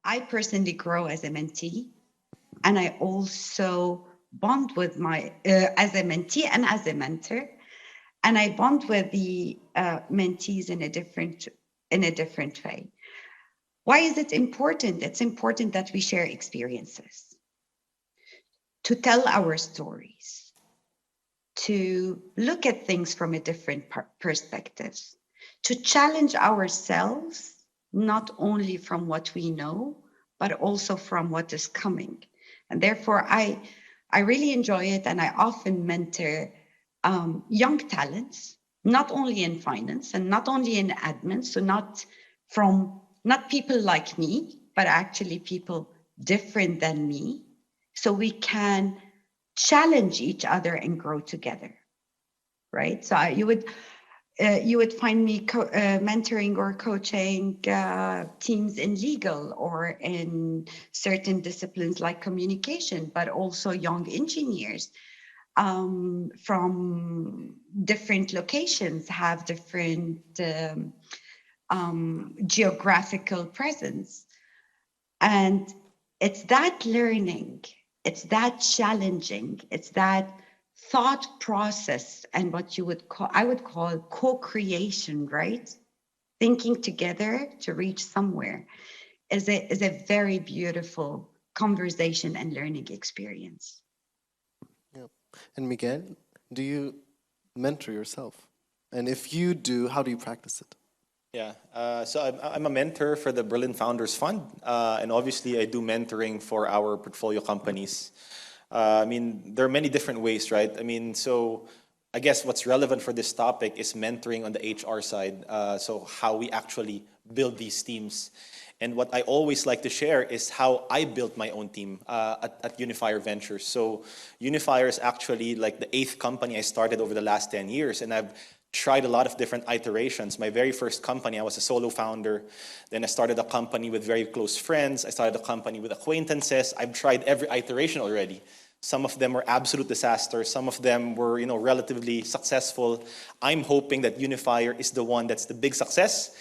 I personally grow as a mentee, and I also bond with my as a mentee and as a mentor, and I bond with the mentees in a different way. Why is it important? It's important that we share experiences, to tell our stories, to look at things from a different perspective, to challenge ourselves, not only from what we know, but also from what is coming. And therefore, I really enjoy it. And I often mentor young talents, not only in finance and not only in admin. So not people like me, but actually people different than me. So we can challenge each other and grow together, right? So you would find me mentoring or coaching teams in legal or in certain disciplines like communication, but also young engineers from different locations, have different geographical presence. And it's that learning, it's that challenging, it's that thought process, and what I would call co-creation, right? Thinking together to reach somewhere is a very beautiful conversation and learning experience. Yeah. And Miguel, do you mentor yourself? And if you do, how do you practice it? Yeah, so I'm a mentor for the Berlin Founders Fund, and obviously I do mentoring for our portfolio companies. I mean, there are many different ways, right? I mean, so I guess what's relevant for this topic is mentoring on the HR side, so how we actually build these teams. And what I always like to share is how I built my own team at Unifier Ventures. So Unifier is actually like the 8th company I started over the last 10 years, and I've tried a lot of different iterations. My very first company, I was a solo founder. Then I started a company with very close friends. I started a company with acquaintances. I've tried every iteration already. Some of them were absolute disasters. Some of them were, relatively successful. I'm hoping that Unifier is the one that's the big success,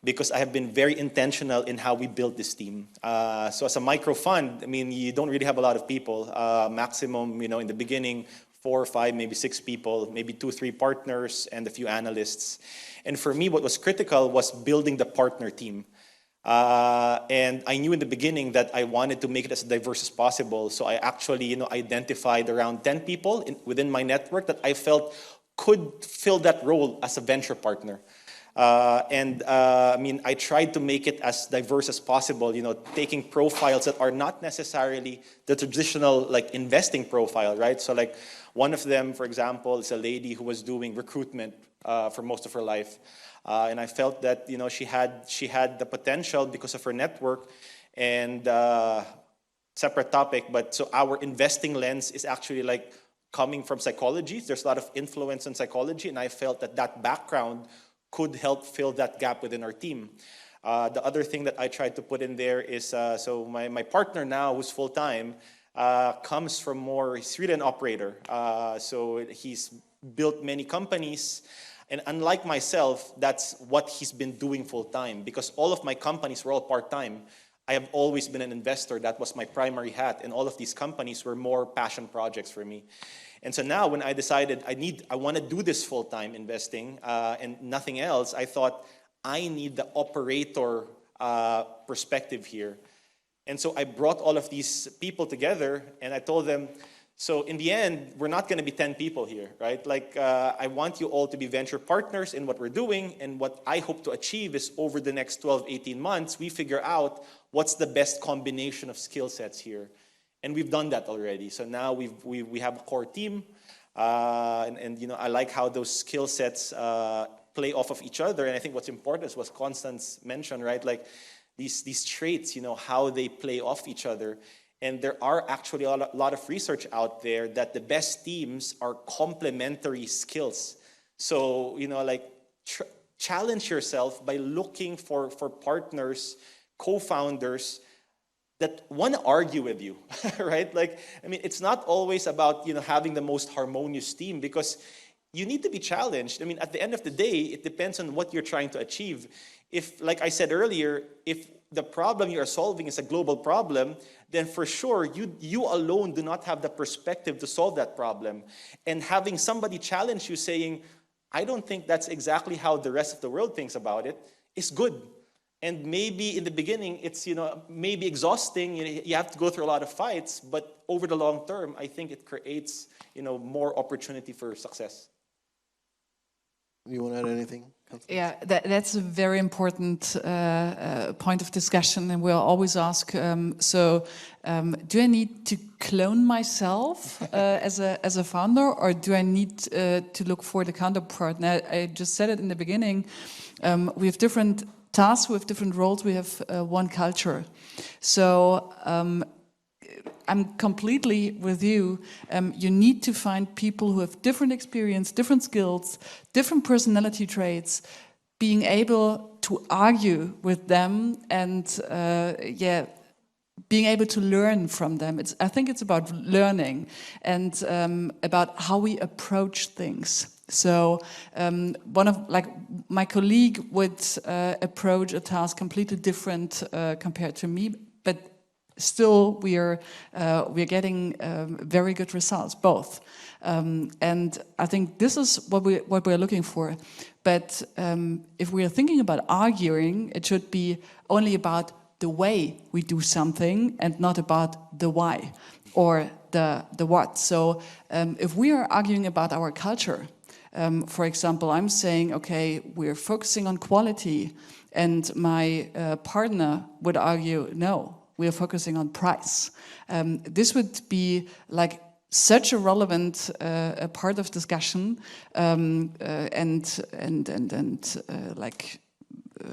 because I have been very intentional in how we built this team. So as a micro fund, I mean, you don't really have a lot of people. Maximum, in the beginning, 4 or 5, maybe 6 people, maybe 2 or 3 partners, and a few analysts. And for me, what was critical was building the partner team. And I knew in the beginning that I wanted to make it as diverse as possible. So I actually, identified around 10 people within my network that I felt could fill that role as a venture partner. I mean, I tried to make it as diverse as possible, taking profiles that are not necessarily the traditional like investing profile, right? So like one of them, for example, is a lady who was doing recruitment for most of her life. And I felt that, she had the potential because of her network. And separate topic, but so our investing lens is actually like coming from psychology. There's a lot of influence in psychology, and I felt that that background could help fill that gap within our team. The other thing that I tried to put in there is, so my partner now, who's full-time, comes from more, he's really an operator. So he's built many companies. And unlike myself, that's what he's been doing full-time, because all of my companies were all part-time. I have always been an investor. That was my primary hat. And all of these companies were more passion projects for me. And so now when I decided I want to do this full-time investing and nothing else, I thought I need the operator perspective here. And so I brought all of these people together and I told them, so in the end, we're not going to be 10 people here, right? Like I want you all to be venture partners in what we're doing. And what I hope to achieve is over the next 12, 18 months, we figure out what's the best combination of skill sets here. And we've done that already. So now we have a core team, and I like how those skill sets play off of each other. And I think what's important is what Constance mentioned, right? Like these traits, how they play off each other. And there are actually a lot of research out there that the best teams are complementary skills. So challenge yourself by looking for partners, co-founders that want to argue with you, right? Like, I mean, it's not always about, having the most harmonious team, because you need to be challenged. I mean, at the end of the day, it depends on what you're trying to achieve. If, like I said earlier, if the problem you are solving is a global problem, then for sure, you alone do not have the perspective to solve that problem. And having somebody challenge you saying, I don't think that's exactly how the rest of the world thinks about it, is good. And maybe in the beginning, it's, maybe exhausting. You have to go through a lot of fights, but over the long term, I think it creates, more opportunity for success. You want to add anything? Yeah, that's a very important point of discussion, and we'll always ask, do I need to clone myself as a founder, or do I need to look for the counterpart? Now, I just said it in the beginning, we have different tasks, we have different roles, we have one culture. So I'm completely with you. You need to find people who have different experience, different skills, different personality traits, being able to argue with them and, being able to learn from them. I think it's about learning and about how we approach things. So my colleague would approach a task completely different compared to me, but still we're getting very good results, both. And I think this is what we're looking for. But if we are thinking about arguing, it should be only about the way we do something and not about the why or the what. So if we are arguing about our culture, for example, I'm saying, okay, we're focusing on quality, and my partner would argue, no, we are focusing on price. This would be like such a relevant part of discussion,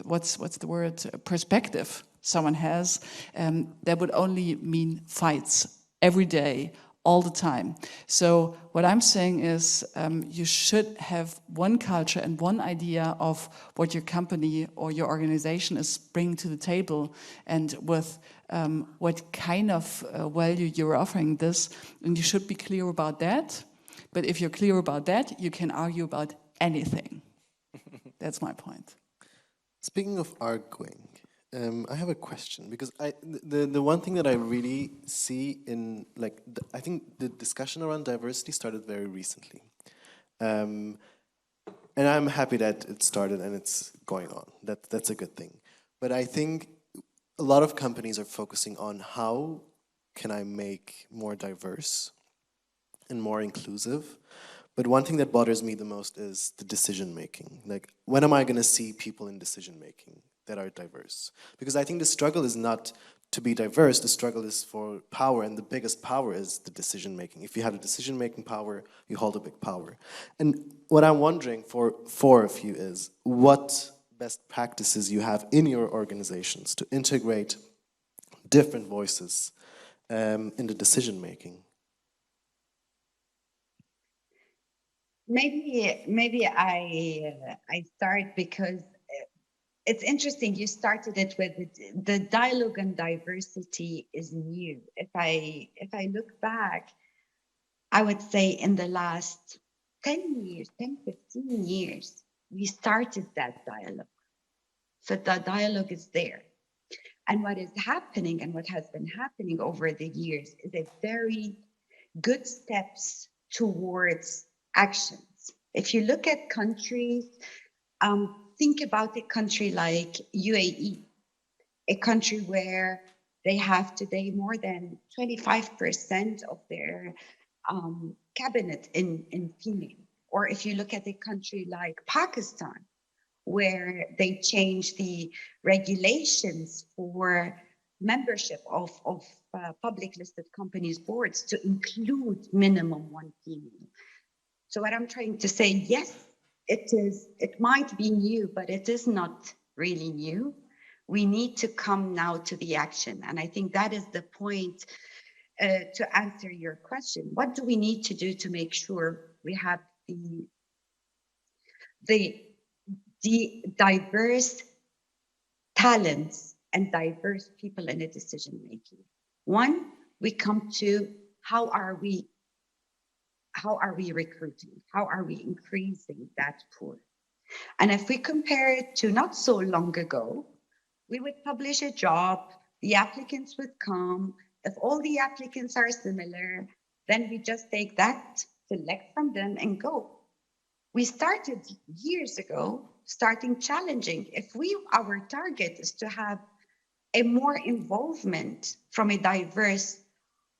what's the word? Perspective someone has, that would only mean fights every day, all the time. So what I'm saying is you should have one culture and one idea of what your company or your organization is bringing to the table, and with what kind of value you're offering this, and you should be clear about that. But if you're clear about that, you can argue about anything. That's my point. Speaking of arguing, I have a question, because the one thing that I really see in, I think the discussion around diversity started very recently. And I'm happy that it started and it's going on. That's a good thing. But I think a lot of companies are focusing on how can I make more diverse and more inclusive. But one thing that bothers me the most is the decision making. Like, when am I going to see people in decision making that are diverse? Because I think the struggle is not to be diverse, the struggle is for power, and the biggest power is the decision making. If you have the decision making power, you hold a big power. And what I'm wondering for four of you is, what best practices you have in your organizations to integrate different voices in the decision making? Maybe I start because it's interesting. You started it with the dialogue on diversity is new. If I look back, I would say in the last 10 years, 10, 15 years, we started that dialogue. So the dialogue is there. And what is happening and what has been happening over the years is a very good steps towards actions. If you look at countries, think about a country like UAE, a country where they have today more than 25% of their cabinet in female. Or if you look at a country like Pakistan, where they changed the regulations for membership of public listed companies boards to include minimum one female. So what I'm trying to say, yes, it might be new, but it is not really new. We need to come now to the action. And I think that is the point to answer your question. What do we need to do to make sure we have the diverse talents and diverse people in a decision making? One, we come to how are we how are we recruiting? How are we increasing that pool? And if we compare it to not so long ago, we would publish a job, the applicants would come. If all the applicants are similar, then we just take that, select from them and go. We started years ago, starting challenging. If our target is to have a more involvement from a diverse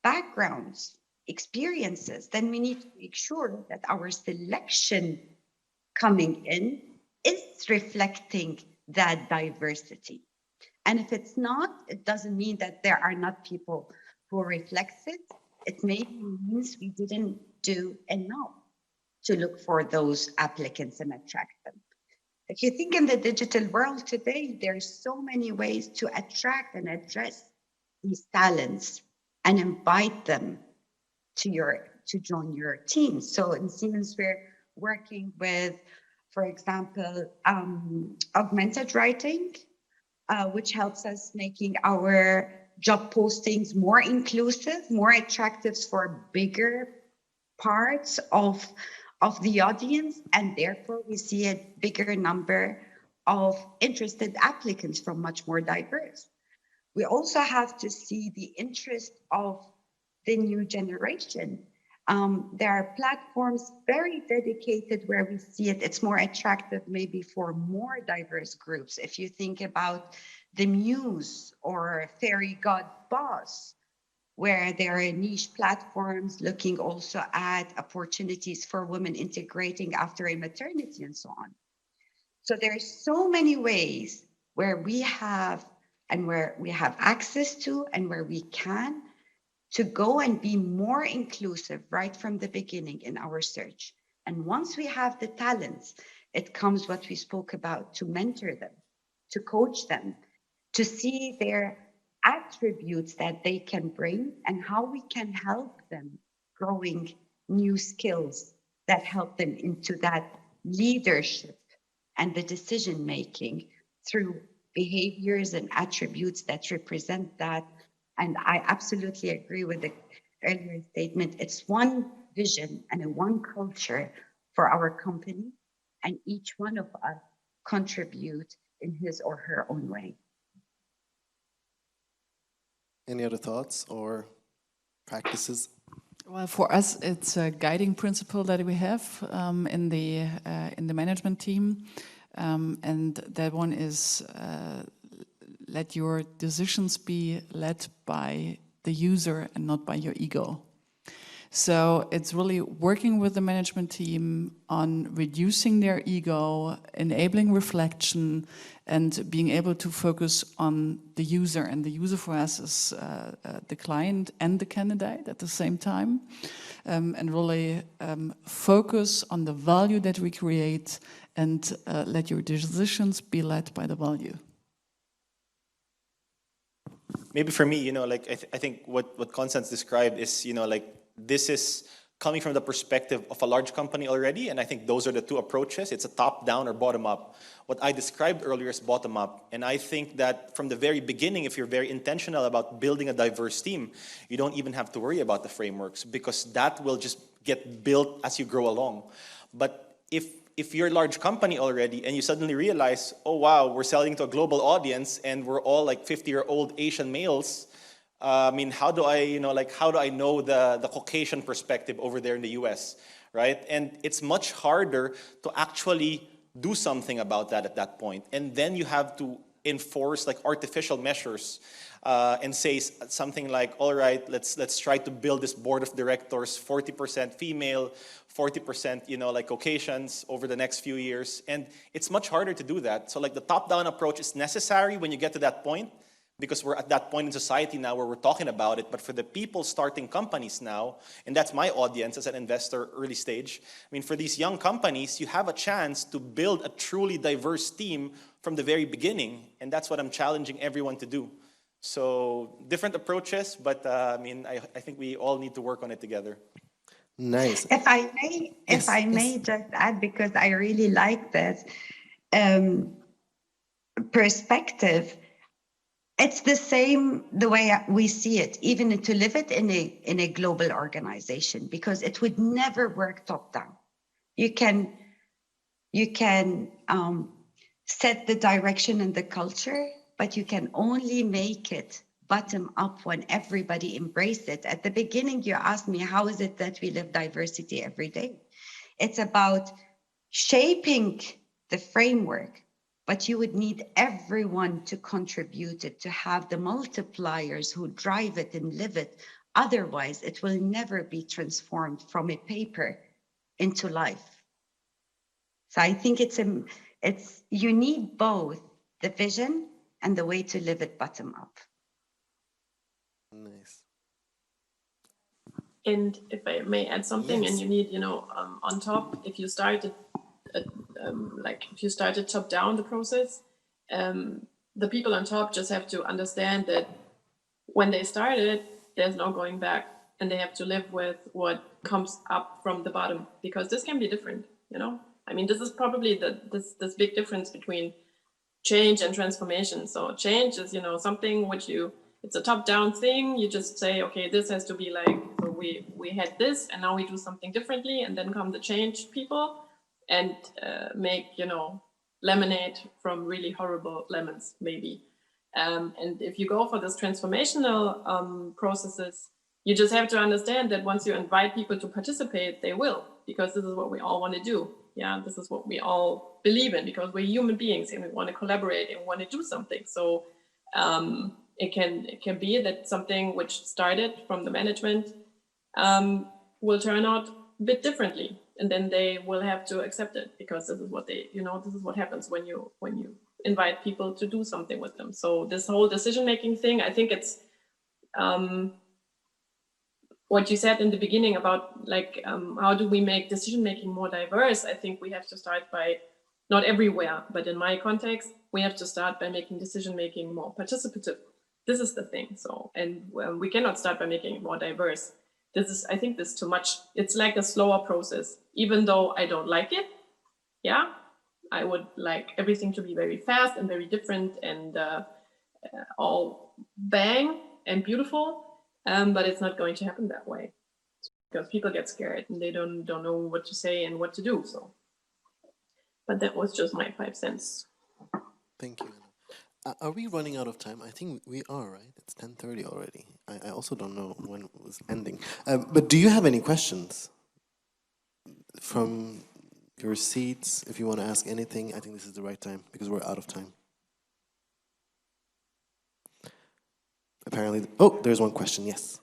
backgrounds, experiences, then we need to make sure that our selection coming in is reflecting that diversity. And if it's not, it doesn't mean that there are not people who reflect it. It maybe means we didn't do enough to look for those applicants and attract them. If you think in the digital world today, there's so many ways to attract and address these talents and invite them to join your team. So in Siemens, we're working with, for example, augmented writing, which helps us making our job postings more inclusive, more attractive for bigger parts of the audience, and therefore we see a bigger number of interested applicants from much more diverse. We also have to see the interest of the new generation. There are platforms very dedicated where we see it. It's more attractive maybe for more diverse groups. If you think about the Muse or Fairy God Boss, where there are niche platforms looking also at opportunities for women integrating after a maternity and so on. So there's so many ways where we have access to and where we can to go and be more inclusive right from the beginning in our search. And once we have the talents, it comes what we spoke about, to mentor them, to coach them, to see their attributes that they can bring and how we can help them growing new skills that help them into that leadership and the decision making through behaviors and attributes that represent that. And I absolutely agree with the earlier statement. It's one vision and a one culture for our company, and each one of us contribute in his or her own way. Any other thoughts or practices? Well, for us, it's a guiding principle that we have in the management team, and that one is let your decisions be led by the user and not by your ego. So it's really working with the management team on reducing their ego, enabling reflection, and being able to focus on the user. And the user for us is the client and the candidate at the same time. And really focus on the value that we create and let your decisions be led by the value. Maybe for me, I think what Constance described is, this is coming from the perspective of a large company already, and I think those are the two approaches. It's a top-down or bottom-up. What I described earlier is bottom-up, and I think that from the very beginning, if you're very intentional about building a diverse team, you don't even have to worry about the frameworks, because that will just get built as you grow along. But if you're a large company already and you suddenly realize, oh wow, we're selling to a global audience and we're all like 50-year-old Asian males, how do I know the Caucasian perspective over there in the US, right? And it's much harder to actually do something about that at that point. And then you have to enforce like artificial measures and say something like, all right, let's try to build this board of directors 40% female, 40% like Caucasians over the next few years. And it's much harder to do that. So like the top-down approach is necessary when you get to that point, because we're at that point in society now where we're talking about it. But for the people starting companies now, and that's my audience as an investor early stage, for these young companies, you have a chance to build a truly diverse team from the very beginning. And that's what I'm challenging everyone to do. So different approaches, but I think we all need to work on it together. Nice. If I may just add, because I really like this perspective. it's the same the way we see it, even to live it in a global organization, because it would never work top down. You can set the direction and the culture, but you can only make it bottom up when everybody embraces it. At the beginning, you asked me, how is it that we live diversity every day? It's about shaping the framework, but you would need everyone to contribute it, to have the multipliers who drive it and live it. Otherwise, it will never be transformed from a paper into life. So I think you need both the vision and the way to live it bottom up. Nice. And if I may add something, Yes. and you need, on top, if you started, if you started top down the process, the people on top just have to understand that when they started, there's no going back, and they have to live with what comes up from the bottom, because this can be different, I mean, this is probably this big difference between change and transformation. So change is, something which it's a top-down thing. You just say, okay, this has to be like, so we had this, and now we do something differently, and then come the change people and make, lemonade from really horrible lemons, maybe. And if you go for this transformational processes, you just have to understand that once you invite people to participate, they will, because this is what we all want to do. Yeah, this is what we all believe in, because we're human beings and we want to collaborate and want to do something. So it can be that something which started from the management will turn out a bit differently, and then they will have to accept it, because this is what this is what happens when you invite people to do something with them. So this whole decision-making thing, I think it's what you said in the beginning about how do we make decision-making more diverse? I think we have to start by, not everywhere, but in my context, we have to start by making decision-making more participative. This is the thing. So, and we cannot start by making it more diverse. I think this is too much. It's like a slower process, even though I don't like it. Yeah, I would like everything to be very fast and very different and all bang and beautiful. But it's not going to happen that way, because people get scared and they don't know what to say and what to do. So, but that was just my 5 cents. Thank you. Are we running out of time? I think we are, right? It's 10:30 already. I also don't know when it was ending. But do you have any questions from your seats? If you want to ask anything, I think this is the right time, because we're out of time. Apparently, there's one question, yes.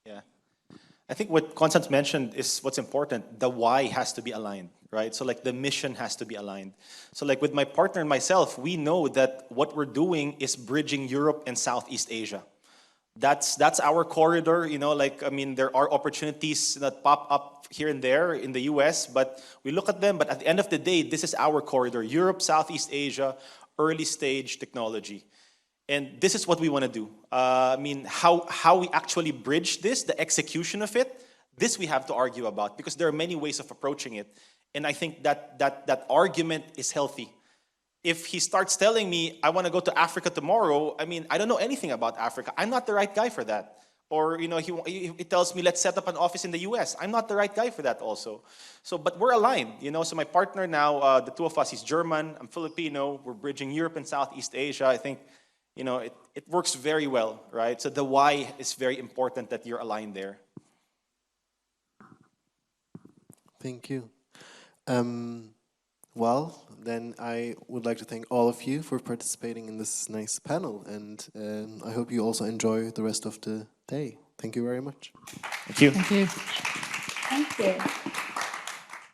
Yeah. I think what Constance mentioned is what's important. The why has to be aligned, right? So the mission has to be aligned. So with my partner and myself, we know that what we're doing is bridging Europe and Southeast Asia. That's our corridor, there are opportunities that pop up here and there in the US, but we look at them, but at the end of the day, this is our corridor, Europe, Southeast Asia, early stage technology. And this is what we want to do. How we actually bridge this, the execution of it, this we have to argue about, because there are many ways of approaching it. And I think that argument is healthy. If he starts telling me, I want to go to Africa tomorrow, I don't know anything about Africa. I'm not the right guy for that. Or, he tells me, let's set up an office in the US. I'm not the right guy for that also. So, but we're aligned, So my partner now, the two of us, he's German, I'm Filipino. We're bridging Europe and Southeast Asia. I think, it works very well, right? So the why is very important, that you're aligned there. Thank you. Well, then I would like to thank all of you for participating in this nice panel, and I hope you also enjoy the rest of the day. Thank you very much. Thank you. Thank you. Thank you.